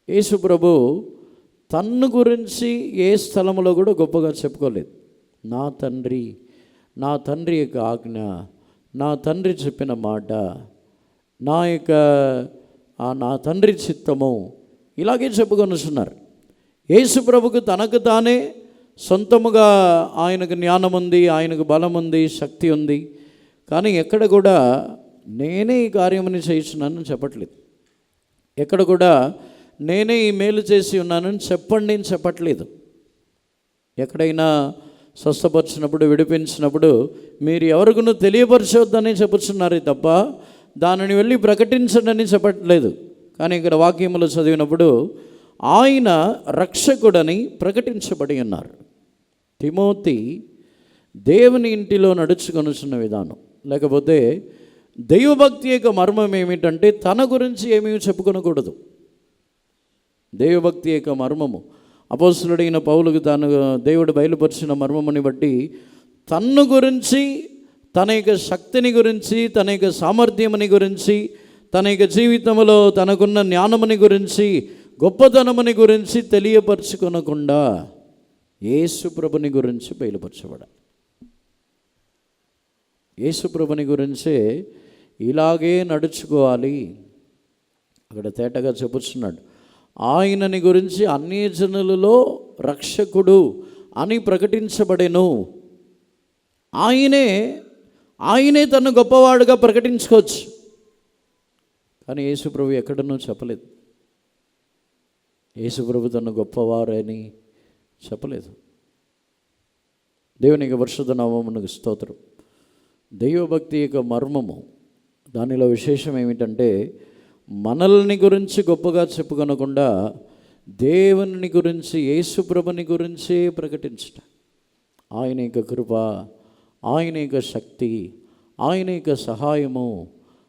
యేసు ప్రభు తన్ను గురించి ఏ స్థలములో కూడా గొప్పగా చెప్పుకోలేదు. నా తండ్రి యొక్క ఆజ్ఞ, నా తండ్రి చెప్పిన మాట, నా తండ్రి చిత్తము, ఇలాగే చెప్పుకొనుచున్నారు. యేసు ప్రభుకు తనకు తానే సొంతముగా ఆయనకు జ్ఞానం ఉంది, ఆయనకు బలం ఉంది, శక్తి ఉంది. కానీ ఎక్కడ కూడా నేనే ఈ కార్యముని చేయించున్నానని చెప్పట్లేదు. ఎక్కడ కూడా నేనే ఈ మేలు చేసి ఉన్నానని చెప్పండి అని చెప్పట్లేదు. ఎక్కడైనా స్వస్థపరిచినప్పుడు, విడిపించినప్పుడు మీరు ఎవరికైనా తెలియపరచవద్దని చెప్పుచున్నారు తప్ప దానిని వెళ్ళి ప్రకటించడని చెప్పట్లేదు. కానీ ఇక్కడ వాక్యములు చదివినప్పుడు ఆయన రక్షకుడని ప్రకటించబడి ఉన్నారు. తిమోతి దేవుని ఇంటిలో నడుచుకొనుచున్న విధానం, లేకపోతే దైవభక్తి యొక్క మర్మం ఏమిటంటే తన గురించి ఏమీ చెప్పుకొనకూడదు. దైవభక్తి యొక్క మర్మము అపోస్తలుడైన పౌలుకు తాను దేవుడు బయలుపరిచిన మర్మముని బట్టి తన్ను గురించి, తన యొక్క శక్తిని గురించి, తన యొక్క సామర్థ్యముని గురించి, తన యొక్క జీవితంలో తనకున్న జ్ఞానముని గురించి, గొప్పతనముని గురించి తెలియపరచుకొనకుండా యేసు ప్రభుని గురించి బయలుపరచబడాలి. యేసు ప్రభుని గురించే ఇలాగే నడుచుకోవాలి. అక్కడ తేటగా చెప్పుచున్నాడు, ఆయనని గురించి అన్ని జనులలో రక్షకుడు అని ప్రకటించబడెను. ఆయనే తను గొప్పవాడుగా ప్రకటించుకోవచ్చు, కానీ యేసుప్రభు ఎక్కడనూ చెప్పలేదు. యేసుప్రభు తను గొప్పవారని చెప్పలేదు. దేవుని యొక్క పరిశుద్ధ నామమునకు స్తోత్రం. దైవభక్తి యొక్క మర్మము, దానిలో విశేషం ఏమిటంటే మనల్ని గురించి గొప్పగా చెప్పుకొనకుండా దేవుని గురించి, యేసుప్రభుని గురించే ప్రకటించట. ఆయన యొక్క కృప, ఆయన యొక్క శక్తి, ఆయన యొక్క సహాయము,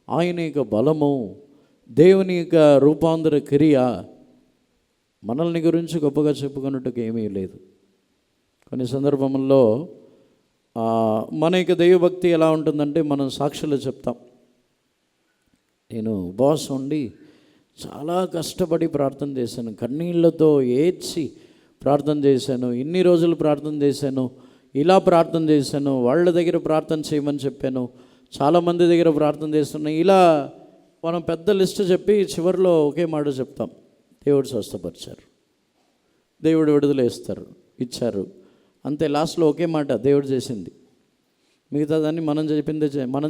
ఆయన యొక్క బలము, దేవుని యొక్క రూపాంతర క్రియ, మనల్ని గురించి గొప్పగా చెప్పుకున్నట్టుకు ఏమీ లేదు. కొన్ని సందర్భంలో మన యొక్క దైవభక్తి ఎలా ఉంటుందంటే మనం సాక్షులు చెప్తాం. నేను ఉపవాసం ఉండి చాలా కష్టపడి ప్రార్థన చేశాను, కన్నీళ్లతో ఏడ్చి ప్రార్థన చేశాను, ఇన్ని రోజులు ప్రార్థన చేశాను, ఇలా ప్రార్థన చేశాను, వాళ్ళ దగ్గర ప్రార్థన చేయమని చెప్పాను, చాలామంది దగ్గర ప్రార్థన చేస్తున్నాను, ఇలా మనం పెద్ద లిస్ట్ చెప్పి చివరిలో ఒకే మాట చెప్తాం, దేవుడు స్వస్థపరిచారు, దేవుడు విడుదల ఇచ్చారు, అంతే. లాస్ట్లో ఒకే మాట, దేవుడు చేసింది. మిగతా దాన్ని మనం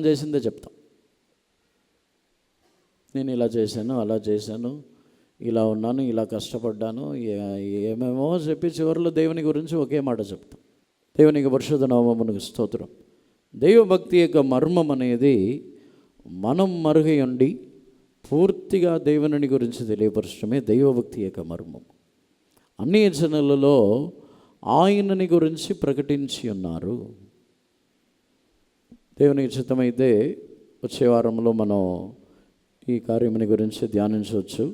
చేసిందే చెప్తాం. నేను ఇలా చేశాను, అలా చేశాను, ఇలా ఉన్నాను, ఇలా కష్టపడ్డాను, ఏమేమో చెప్పి చివరిలో దేవుని గురించి ఒకే మాట చెప్తాం. దేవునికి పరిశుద్ధ నామమునకు స్తోత్రం. దైవభక్తి యొక్క మర్మం అనేది మనం మరుగై ఉండి పూర్తిగా దేవుని గురించి తెలియపరచడమే దైవభక్తి యొక్క మర్మం. అన్ని జనులలో ఆయనని గురించి ప్రకటించి ఉన్నారు. దేవునికి చిత్తమైతే వచ్చే వారంలో మనం ఈ కార్యముని గురించి ధ్యానించవచ్చు.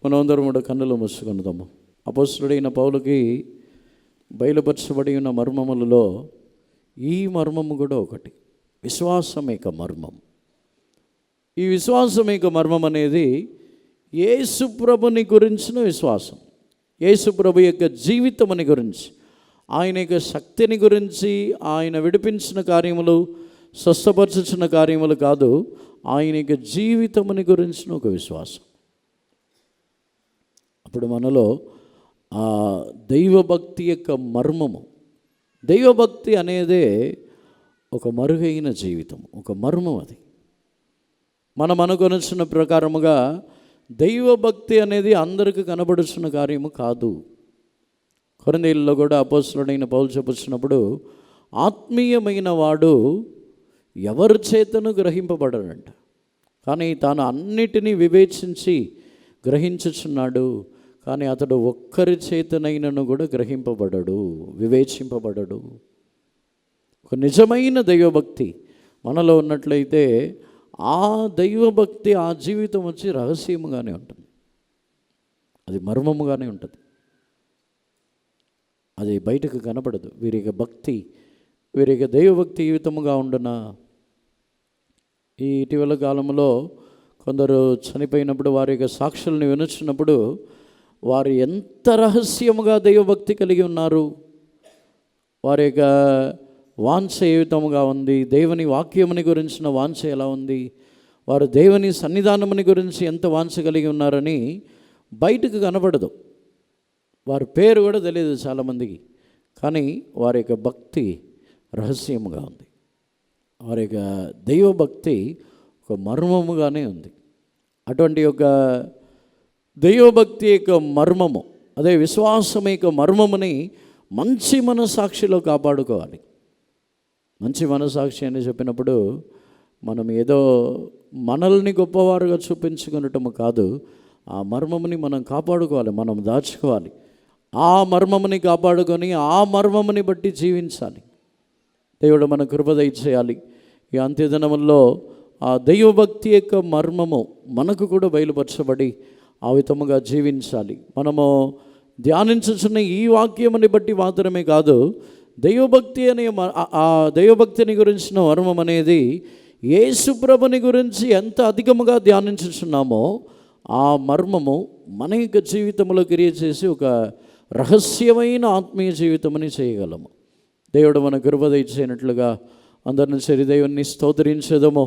మనం అందరం కూడా కన్నులు మూసుకుందాము. అపోస్తలుడైన పౌలుకి బయలుపరచబడి ఉన్న మర్మములలో ఈ మర్మము కూడా ఒకటి, విశ్వాసం యొక్క మర్మం. ఈ విశ్వాసం యొక్క మర్మం అనేది యేసుప్రభుని గురించిన విశ్వాసం, యేసుప్రభు యొక్క జీవితముని గురించి, ఆయన యొక్క శక్తిని గురించి, ఆయన విడిపించిన కార్యములు, స్వస్థపరచుచున్న కార్యములు కాదు, ఆయన యొక్క జీవితముని గురించిన ఒక విశ్వాసం. అప్పుడు మనలో ఆ దైవభక్తి యొక్క మర్మము, దైవభక్తి అనేదే ఒక మరుగైన జీవితం, ఒక మర్మం. అది మనం అనుకొనిచున్న ప్రకారముగా దైవభక్తి అనేది అందరికీ కనబడుచున్న కార్యము కాదు. కొరింథీయులలో కూడా అపోస్తలుడైన పౌలు చెప్పుచున్నప్పుడు, ఆత్మీయమైన వాడు ఎవరి చేతను గ్రహింపబడడంట, కానీ తాను అన్నిటినీ వివేచించి గ్రహించుచున్నాడు, కానీ అతడు ఒక్కరి చేతనైనను కూడా గ్రహింపబడడు, వివేచింపబడడు. ఒక నిజమైన దైవభక్తి మనలో ఉన్నట్లయితే ఆ దైవభక్తి, ఆ జీవితం వచ్చి రహస్యముగానే ఉంటుంది, అది మర్మముగానే ఉంటుంది, అది బయటకు కనపడదు. వీరికి భక్తి, వీరికి దైవభక్తి జీవితముగా ఉండునా. ఈ ఇటీవల కాలంలో కొందరు చనిపోయినప్పుడు వారి యొక్క సాక్షులను వినుచున్నప్పుడు వారు ఎంత రహస్యముగా దైవభక్తి కలిగి ఉన్నారు, వారి యొక్క వాంఛ ఏ విధముగా ఉంది, దేవుని వాక్యముని గురించిన వాంఛ ఎలా ఉంది, వారు దేవుని సన్నిధానముని గురించి ఎంత వాంఛ కలిగి ఉన్నారని బయటకు కనబడదు. వారి పేరు కూడా తెలియదు చాలామందికి, కానీ వారి యొక్క భక్తి రహస్యముగా ఉంది. వారి యొక్క దైవభక్తి ఒక మర్మముగానే ఉంది. అటువంటి యొక్క దైవభక్తి యొక్క మర్మము, అదే విశ్వాసం యొక్క మర్మముని మంచి మనసాక్షిలో కాపాడుకోవాలి. మంచి మనసాక్షి అని చెప్పినప్పుడు మనం ఏదో మనల్ని గొప్పవారుగా చూపించుకునటము కాదు, ఆ మర్మముని మనం కాపాడుకోవాలి, మనం దాచుకోవాలి. ఆ మర్మముని కాపాడుకొని ఆ మర్మముని బట్టి జీవించాలి. దేవుడు మన కృప దయచేయాలి. ఈ అంత్యదినముల్లో ఆ దైవభక్తి యొక్క మర్మము మనకు కూడా బయలుపరచబడి ఆ విధముగా జీవించాలి. మనము ధ్యానించుచున్న ఈ వాక్యముని బట్టి మాత్రమే కాదు, దైవభక్తి అనే ఆ దైవభక్తిని గురించిన మర్మం అనేది యేసుప్రభుని గురించి ఎంత అధికముగా ధ్యానించుచున్నామో ఆ మర్మము మన యొక్క జీవితంలో క్రియ చేసి ఒక రహస్యమైన ఆత్మీయ జీవితమని చేయగలము. దేవుడు మన కృప దయచేయనట్లుగా అందరిని సరి దేవుణ్ణి స్తోత్రించదము.